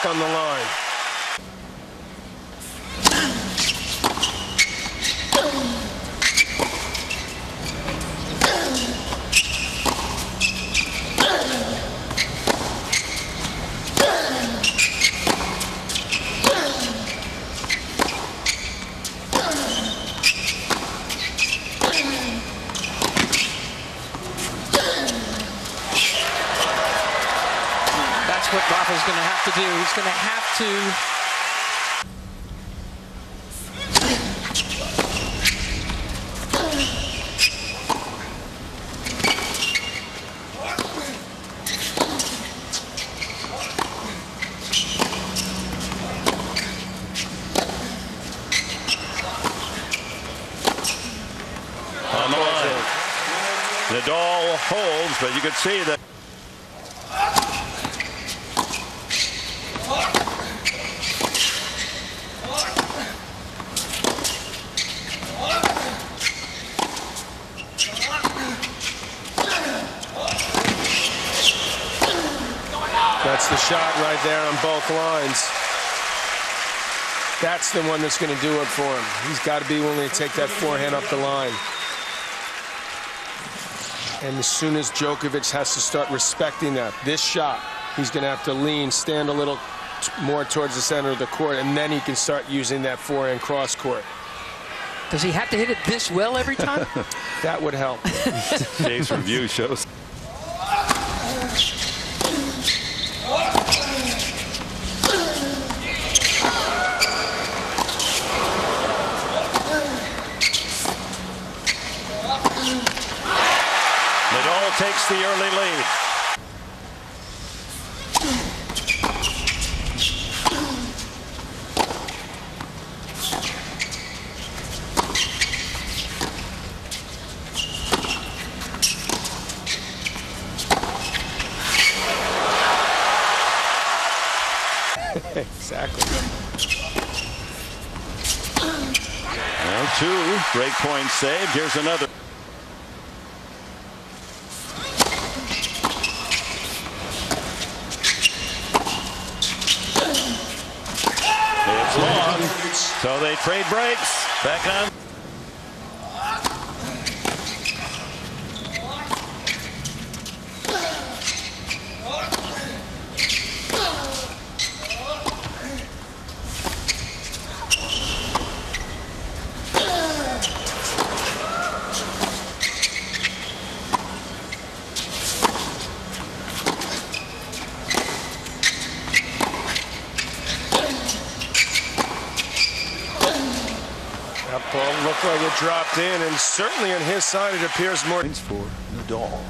back on the line. That's what Rafa's going to have to do. He's going to have to. On the line. Nadal holds, but you can see that. That's the shot right there on both lines. That's the one that's going to do it for him. He's got to be willing to take that forehand up the line. And as soon as Djokovic has to start respecting that, this shot, he's going to have to lean, stand a little more towards the center of the court, and then he can start using that forehand cross court. Does he have to hit it this well every time? That would help. Case review shows. Nadal takes the early lead. Exactly. Well, 2 break points saved. Here's another. It's long, so they trade breaks. Back on. That ball looked like it dropped in, and certainly on his side it appears more. For Nadal.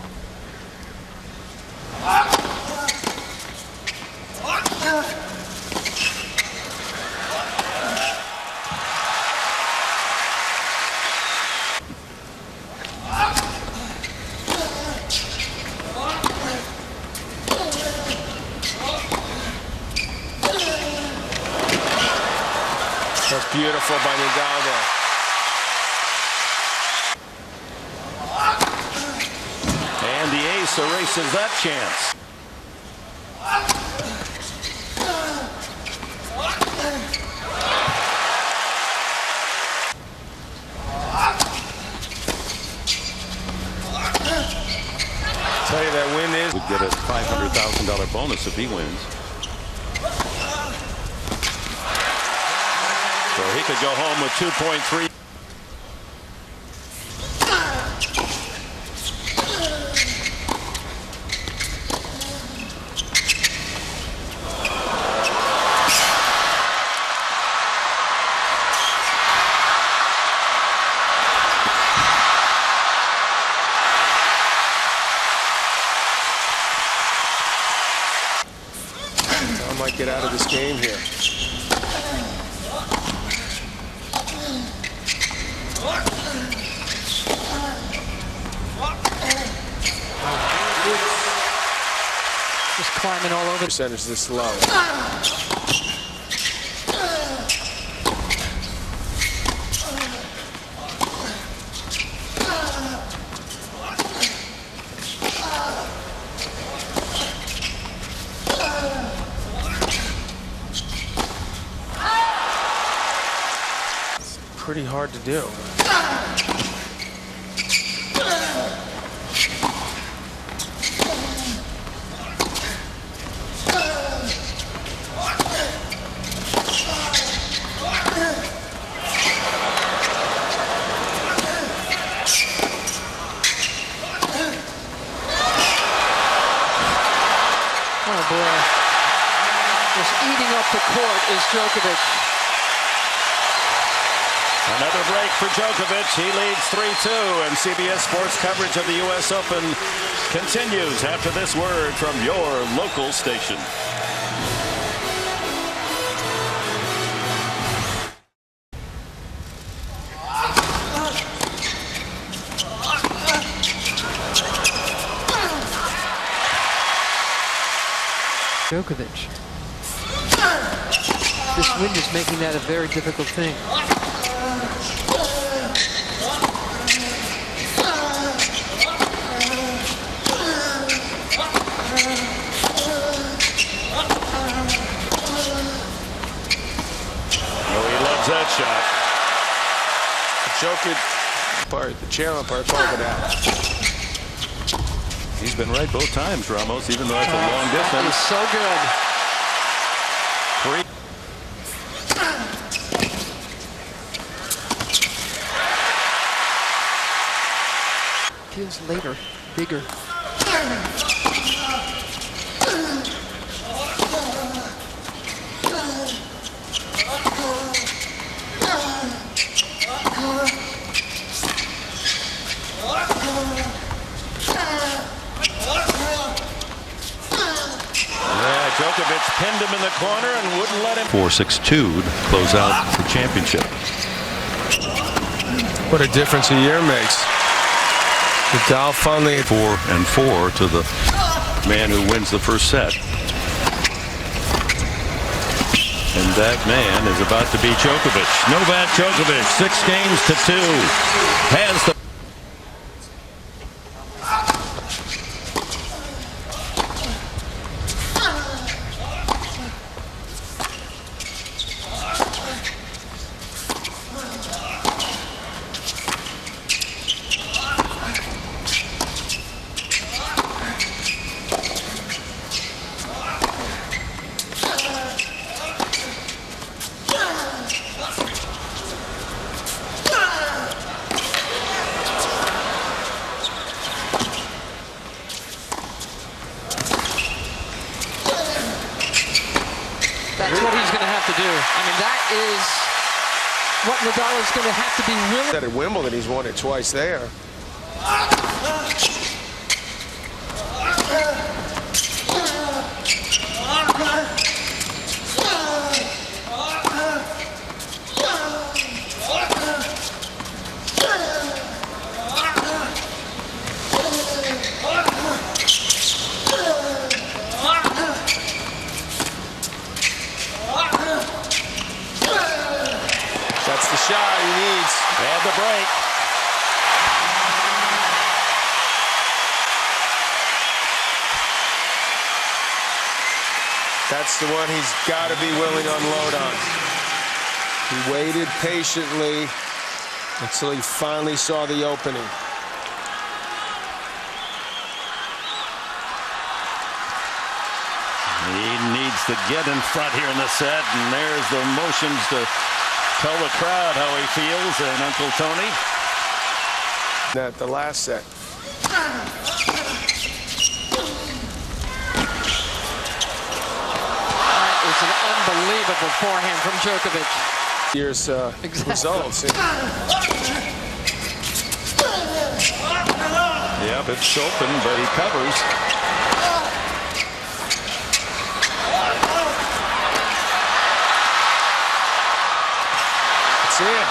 That's beautiful by Nadal there. And the ace erases that chance. I'll tell you, that win is. Would get a $500,000 bonus if he wins. So he could go home with 2.3. I might get out of this game here. Just climbing all over. Percentage this low. pretty hard to do. Oh boy. Just eating up the court is Djokovic. Another break for Djokovic. He leads 3-2, and CBS Sports coverage of the U.S. Open continues after this word from your local station. Djokovic. This wind is making that a very difficult thing. Oh, he loves that shot. Djokovic, the chair umpire called it out. He's been right both times, Ramos, even though that's a long That is distance. so good. Feels later, bigger. Djokovic pinned him in the corner and wouldn't let him. 4-6-2 to close out the championship. What a difference a year makes. Nadal finally 4-4 to the man who wins the first set. And that man is about to be Djokovic. Novak Djokovic, 6-2, has the That's what he's going to have to do. I mean, that is what Nadal is going to have to be willing. at Wimbledon. He's won it twice there. That's the shot he needs. And the break. That's the one he's got to be willing to unload on. He waited patiently until he finally saw the opening. He needs to get in front here in the set, and there's the motions to tell the crowd how he feels, and Uncle Tony. At the last set. That is an unbelievable forehand from Djokovic. Year's results. Yep, it's open, but he covers. It's in.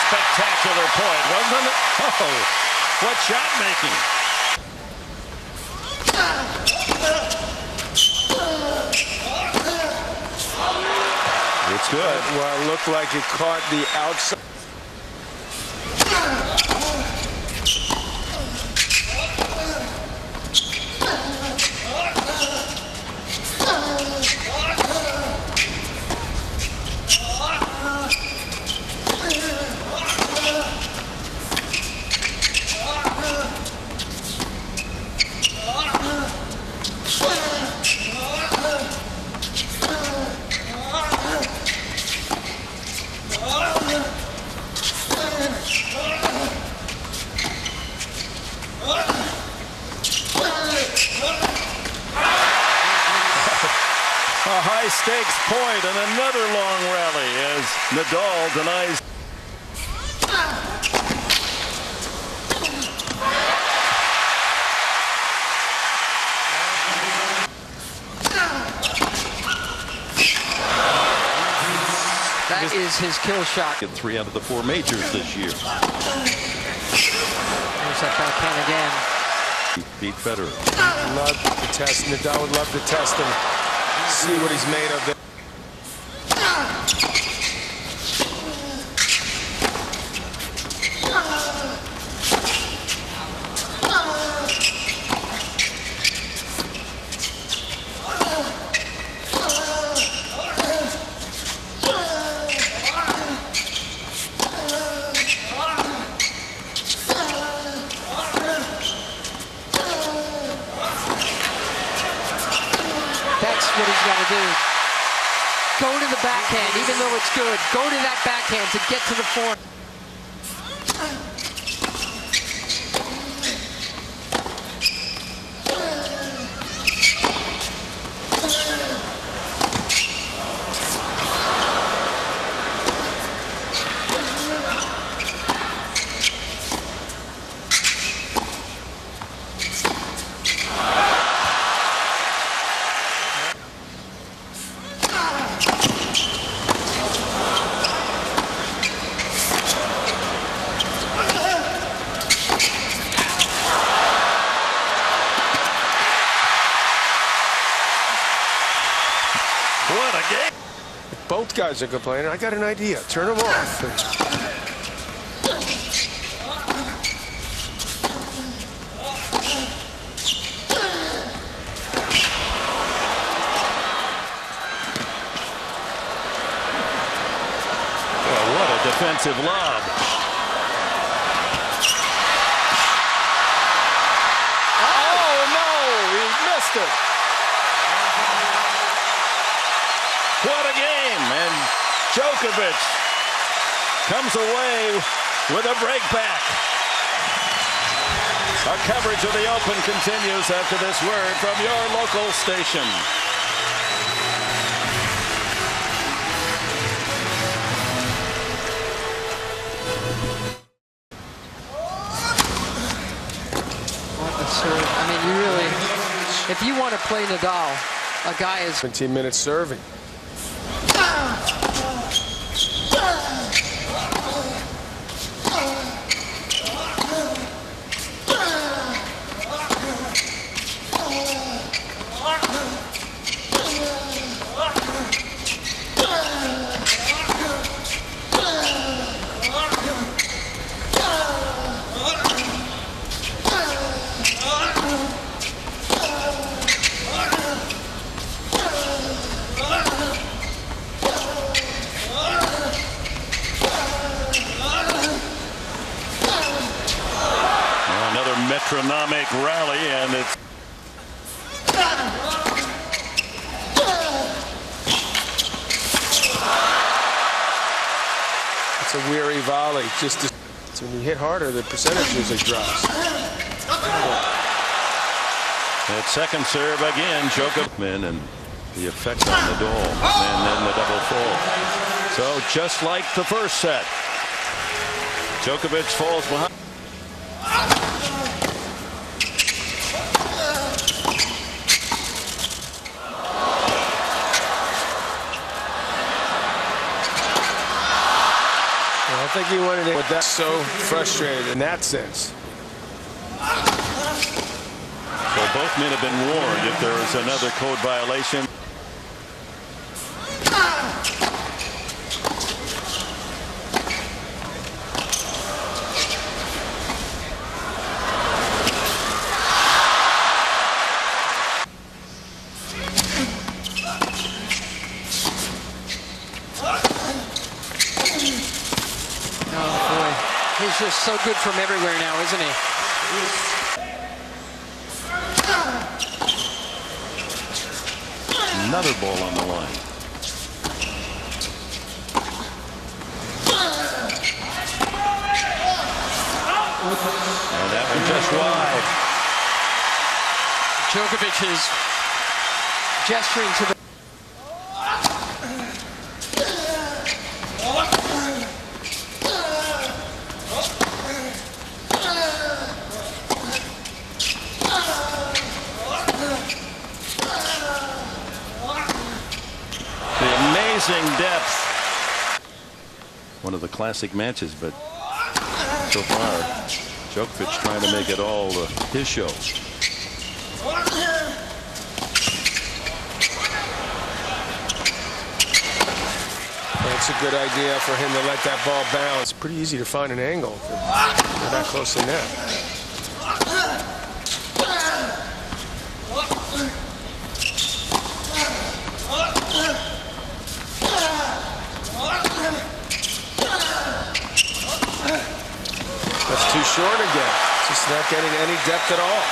Spectacular point, wasn't it? Oh, what shot making. It's good. Well, it looked like it caught the outside. A high-stakes point and another long rally as Nadal denies. That is his kill shot. Get 3 out of the 4 majors this year. There's that backhand again. Beat Federer. Love to test. Nadal would love to test him. See what he's made of. That's what he's got to do. Go to the backhand, even though it's good. Go to that backhand to get to the forehand. What a game. If both guys are complaining, I got an idea. Turn them off. Oh, what a defensive lob. Oh, no, he missed it. What a game, and Djokovic comes away with a break back. Our coverage of the Open continues after this word from your local station. I mean, you really, if you want to play Nadal, a guy is 17 minutes serving. Metronomic rally, and it's a weary volley. Just to, so when you hit harder, the percentage usually drops. at second serve again. Djokovic and the effect on Nadal, and then the double fault. So just like the first set, Djokovic falls behind. I think he wanted it, but that's so frustrated in that sense. So both men have been warned if there is another code violation. He's just so good from everywhere now, isn't he? Another ball on the line. And that one just wide. Djokovic is gesturing to the... The amazing depth. One of the classic matches, but so far, Djokovic trying to make it all his show. It's a good idea for him to let that ball bounce. It's pretty easy to find an angle. They're that close to net. That's too short again. Just not getting any depth at all.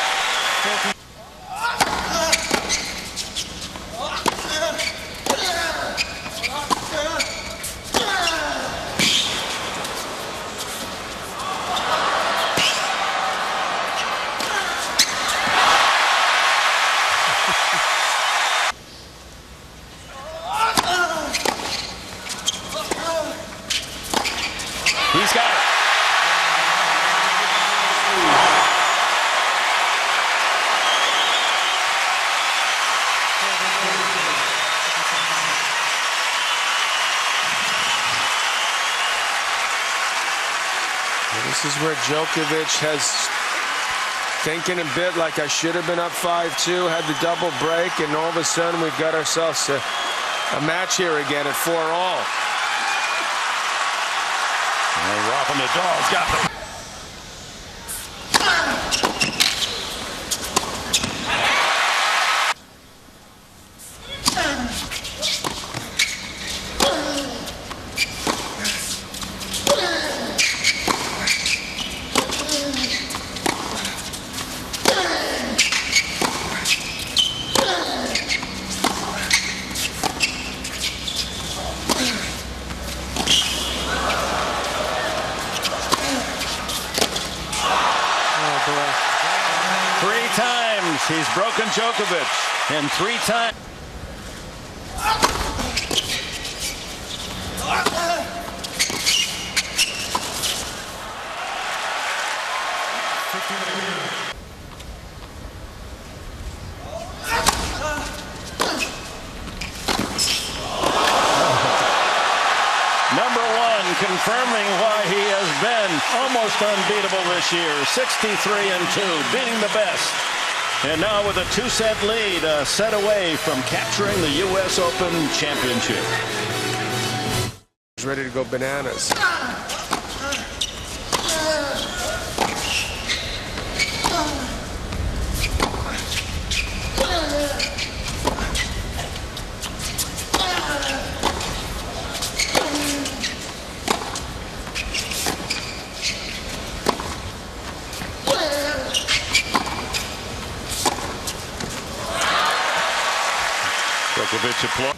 He's got it. This is where Djokovic has thinking a bit like I should have been up 5-2, had the double break, and all of a sudden we've got ourselves a match here again at 4-all. And Rafa Nadal's got it. Three times he's broken Djokovic, and 3 times. Number 1, confirming why he has been almost unbeatable this year. 63-2, beating the best. And now with a 2-set lead, a set away from capturing the U.S. Open Championship. He's ready to go bananas. Djokovic applause.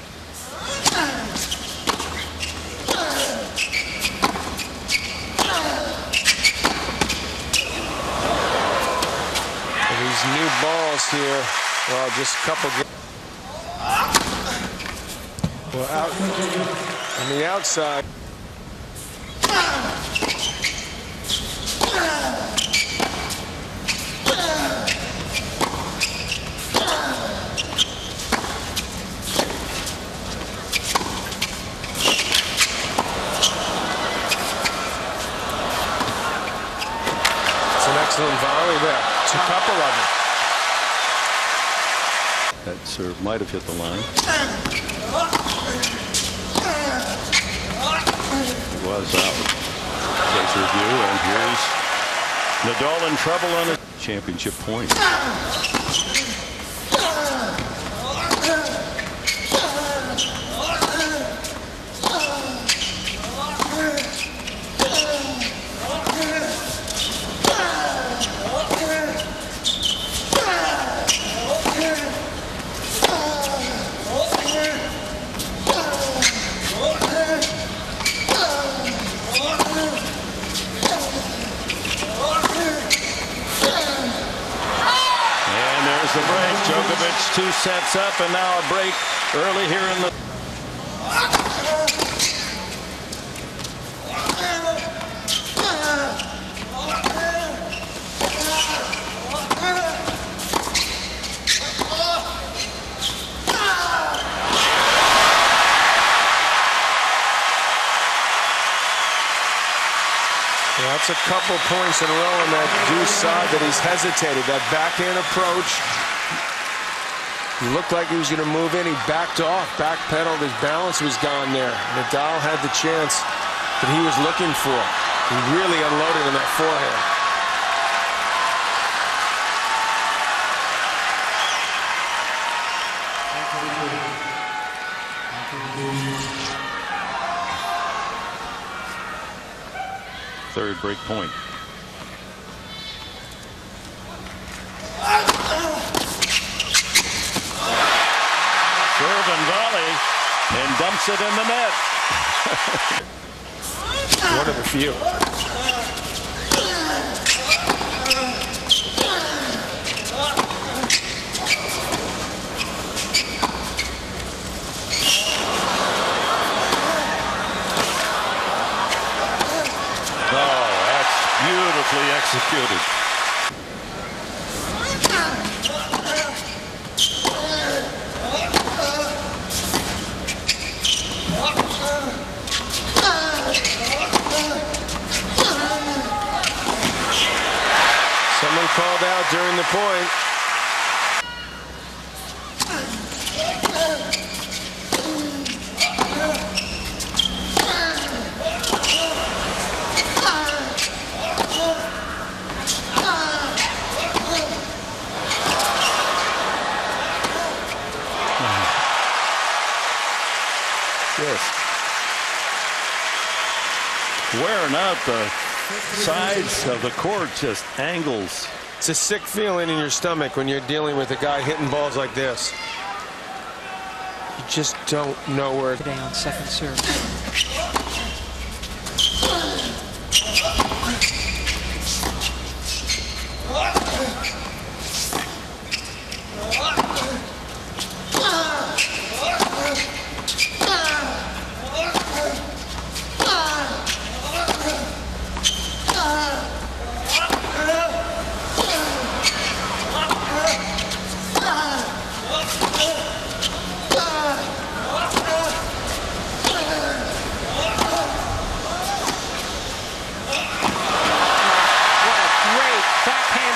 These new balls here, well, just a couple. Well, out on the outside. Excellent volley there. It's a couple of them. That serve might have hit the line. It was out. Case review, and here's Nadal in trouble on a championship point. Djokovic 2 sets up, and now a break early here in the. Yeah, that's a couple points in a row on that deuce side that he's hesitated. That backhand approach. He looked like he was going to move in. He backed off, backpedaled. His balance was gone there. Nadal had the chance that he was looking for. He really unloaded on that forehand. Third break point. Serve and volley, and dumps it in the net. One of the few. Beautifully executed. Someone called out during the point. Wearing out the sides of the court, just angles. It's a sick feeling in your stomach when you're dealing with a guy hitting balls like this. You just don't know where. Today on second serve.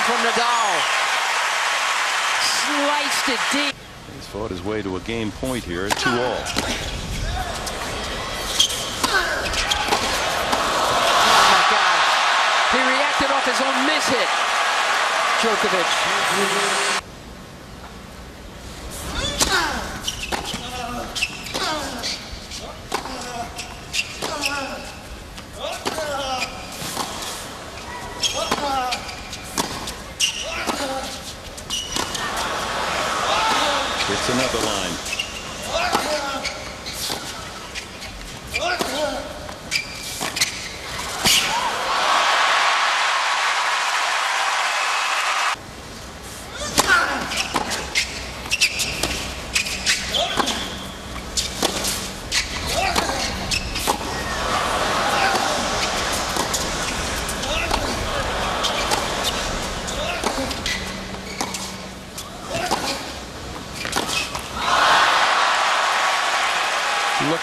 From Nadal. Sliced it deep. He's fought his way to a game point here at 2-all. Oh my God. He reacted off his own miss hit. Djokovic. It's another line. Look.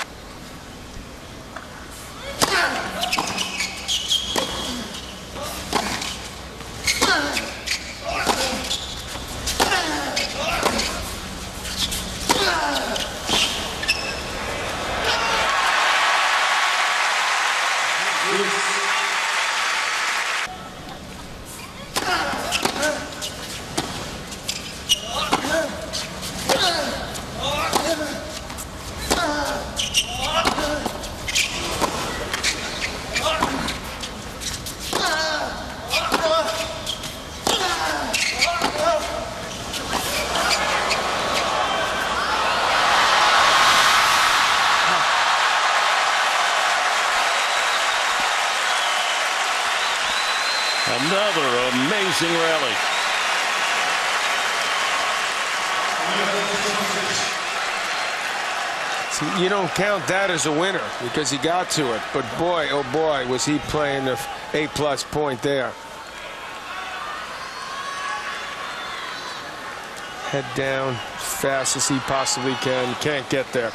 Another amazing rally. See, you don't count that as a winner because he got to it. But boy, oh boy, was he playing the A+ point there. Head down as fast as he possibly can. Can't get there.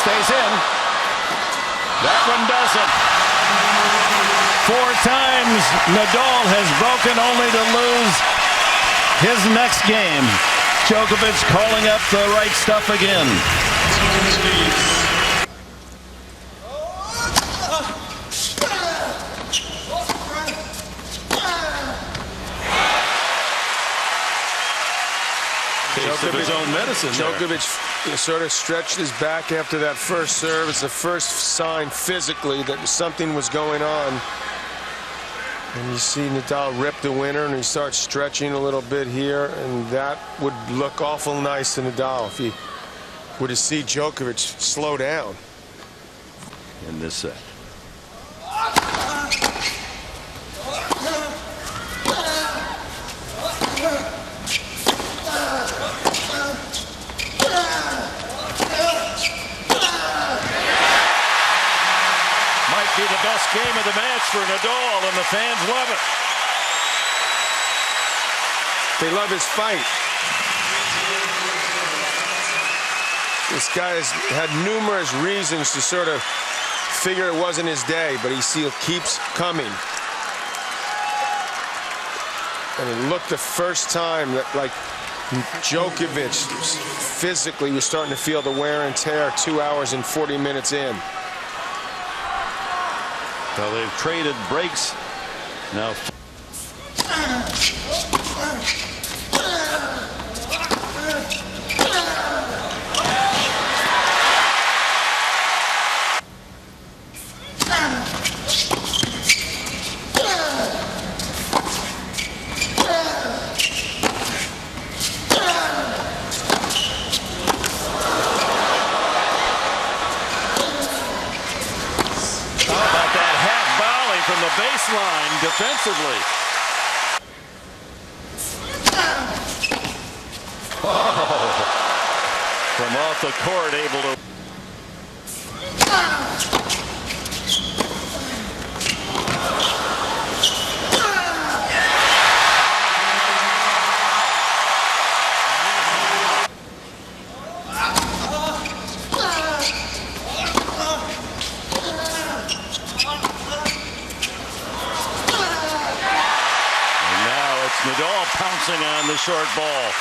Stays in. That one doesn't. 4 times Nadal has broken only to lose his next game. Djokovic calling up the right stuff again. Taste of his own medicine there. Djokovic sort of stretched his back after that first serve. It's the first sign physically that something was going on. And you see Nadal rip the winner, and he starts stretching a little bit here, and that would look awful nice to Nadal if he were to see Djokovic slow down in this set. Be the best game of the match for Nadal, and the fans love it. They love his fight. This guy has had numerous reasons to sort of figure it wasn't his day, but he still keeps coming. And it looked the first time that, like, Djokovic physically was starting to feel the wear and tear 2 hours and 40 minutes in. Well, they've traded breaks now. From the baseline defensively. Oh. From off the court, able to. Nadal pouncing on the short ball.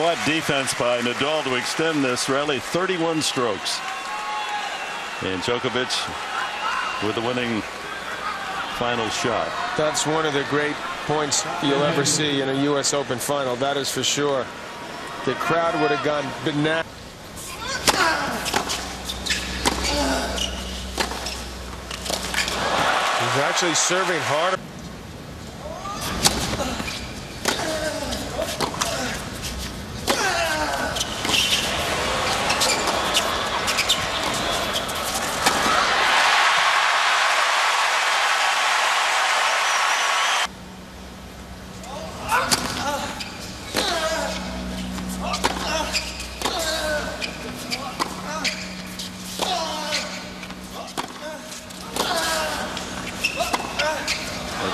What defense by Nadal to extend this rally. 31 strokes. And Djokovic with the winning final shot. That's one of the great points you'll ever see in a U.S. Open final. That is for sure. The crowd would have gone bananas. He's actually serving harder.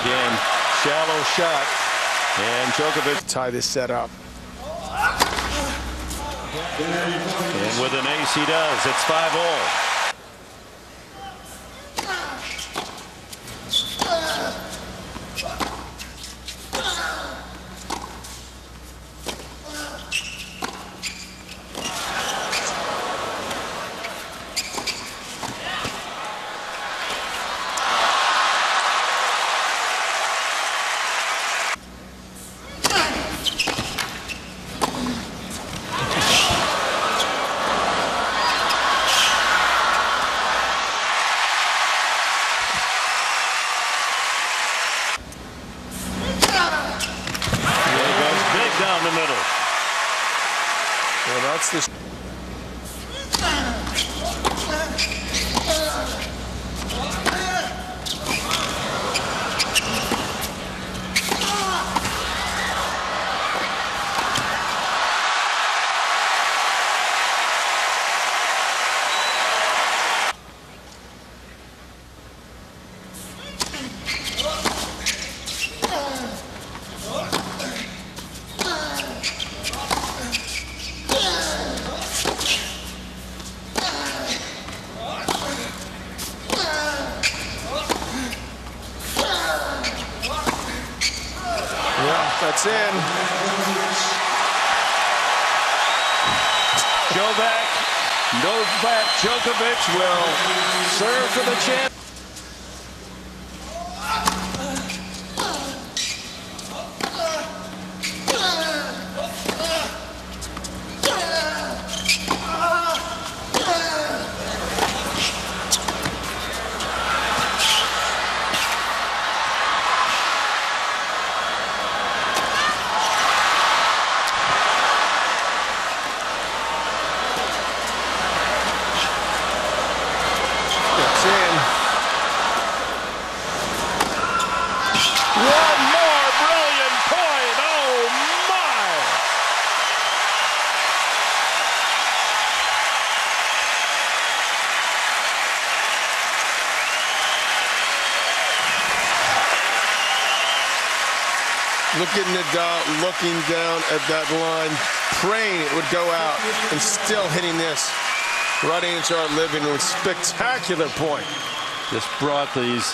Again, shallow shot, and Djokovic Tie this set up. and with an ace he does. It's 5-all. Down the middle. Well, that's the. That's in. Novak Djokovic will serve for the champ. It's in. One more brilliant point. Oh, my. Look at Nadal looking down at that line, praying it would go out, and still hitting this right into our living room. Spectacular point. Just brought these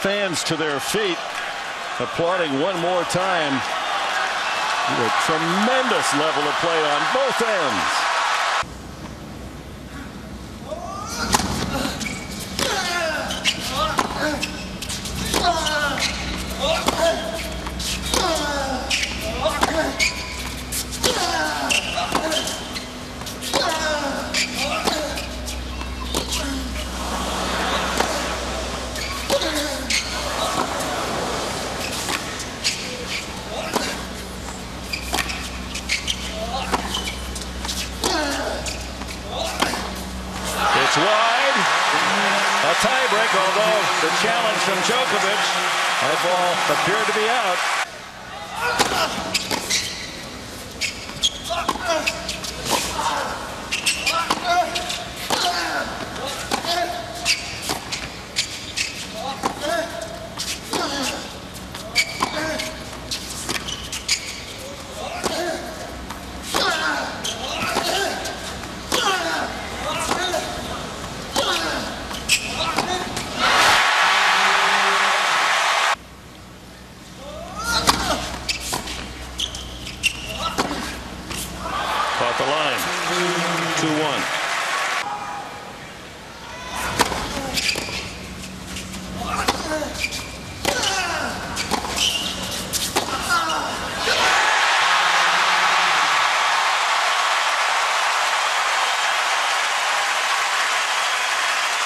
fans to their feet, applauding one more time. A tremendous level of play on both ends. It's wide. A tiebreak, although the challenge from Djokovic, that ball appeared to be out.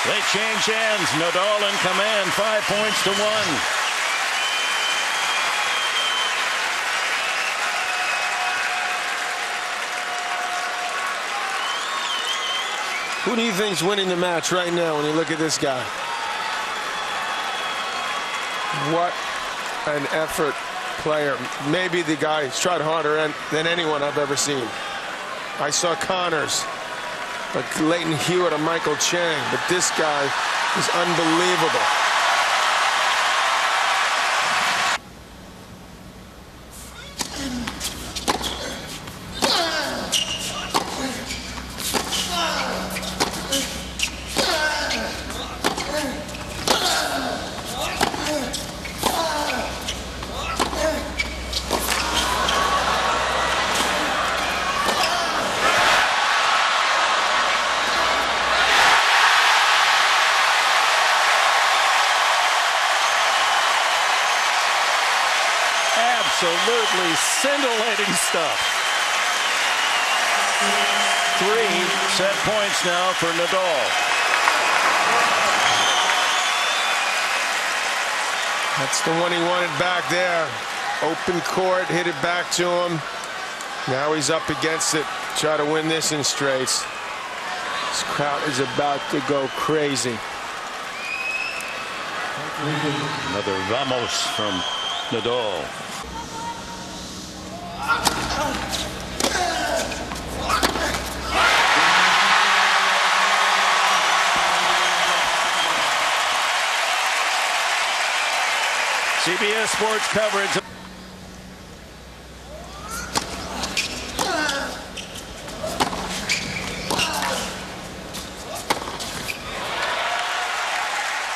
They change hands. Nadal in command, 5 points to 1. Who do you think's winning the match right now when you look at this guy? What an effort player. Maybe the guy who's tried harder than anyone I've ever seen. I saw Connors, but Leighton Hewitt and Michael Chang, but this guy is unbelievable. Absolutely scintillating stuff. 3 set points now for Nadal. That's the one he wanted back there. Open court, hit it back to him. Now he's up against it. Try to win this in straights. This crowd is about to go crazy. Another vamos from Nadal. CBS Sports coverage.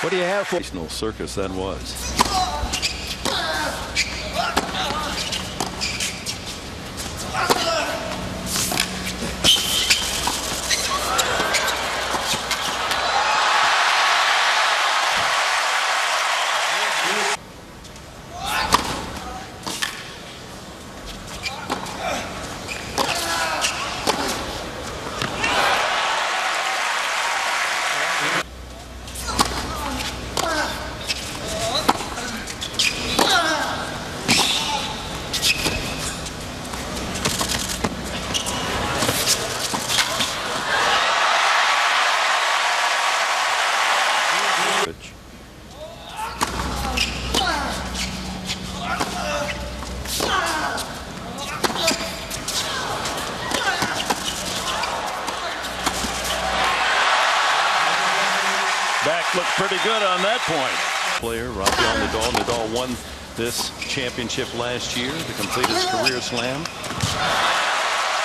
What do you have for circus that was? Back looked pretty good on that point. Player Rafael Nadal. Nadal won this championship last year to complete his career slam.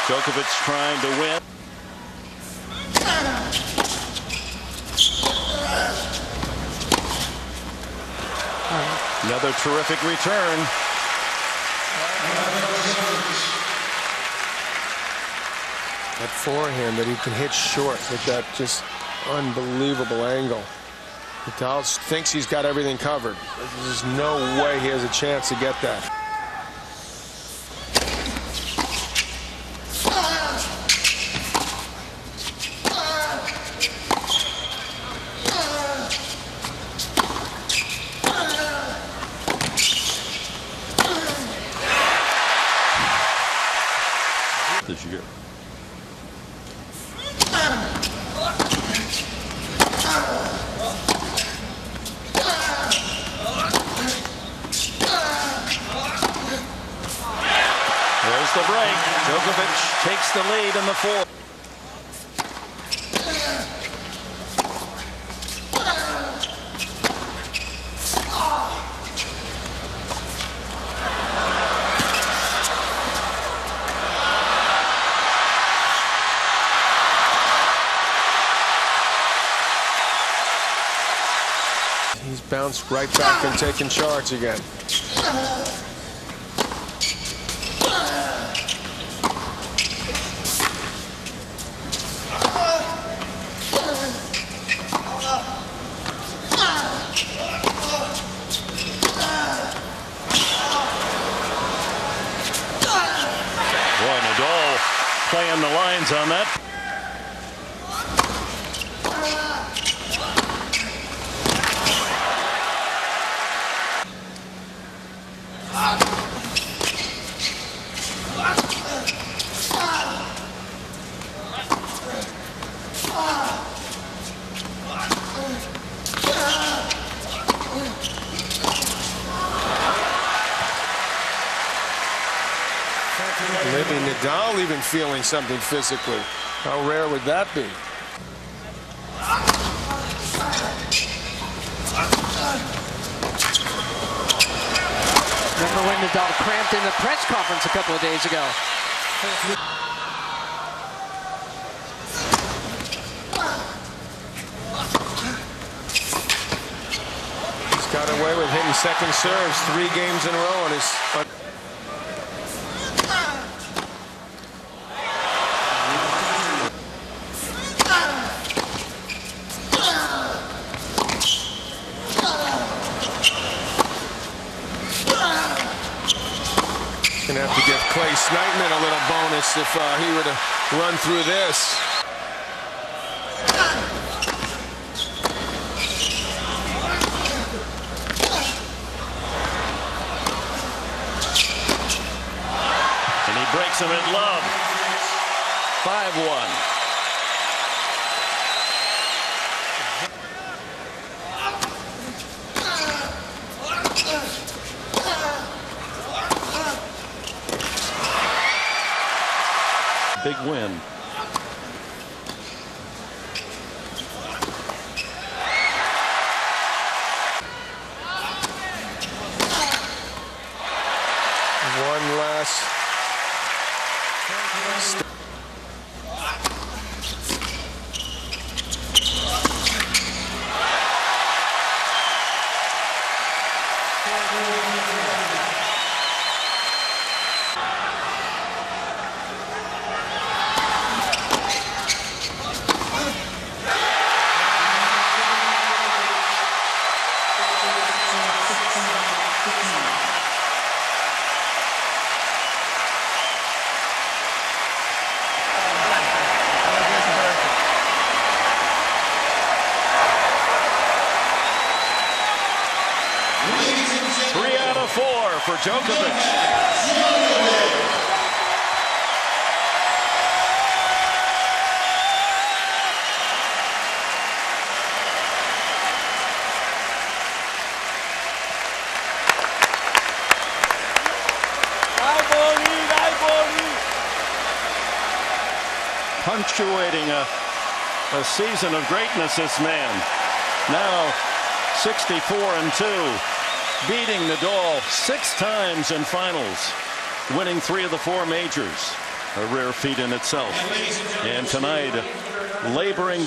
Djokovic trying to win. Another terrific return. That forehand that he can hit short with that just unbelievable angle. Nadal thinks he's got everything covered. There's no way he has a chance to get that. This year. There's the break. Djokovic takes the lead in the fourth. He's bounced right back and taken charge again. Boy, Nadal playing the lines on that. Maybe Nadal even feeling something physically. How rare would that be? Remember when Nadal cramped in the press conference a couple of days ago? He's got away with hitting second serves 3 games in a row on his. Gonna have to give Clay Snideman a little bonus if he were to run through this. And he breaks him at love. 5-1. Big win. One last. For Djokovic. Punctuating a season of greatness, this man. Now 64-2. Beating Nadal 6 times in finals, winning 3 of the 4 majors, a rare feat in itself. And tonight, laboring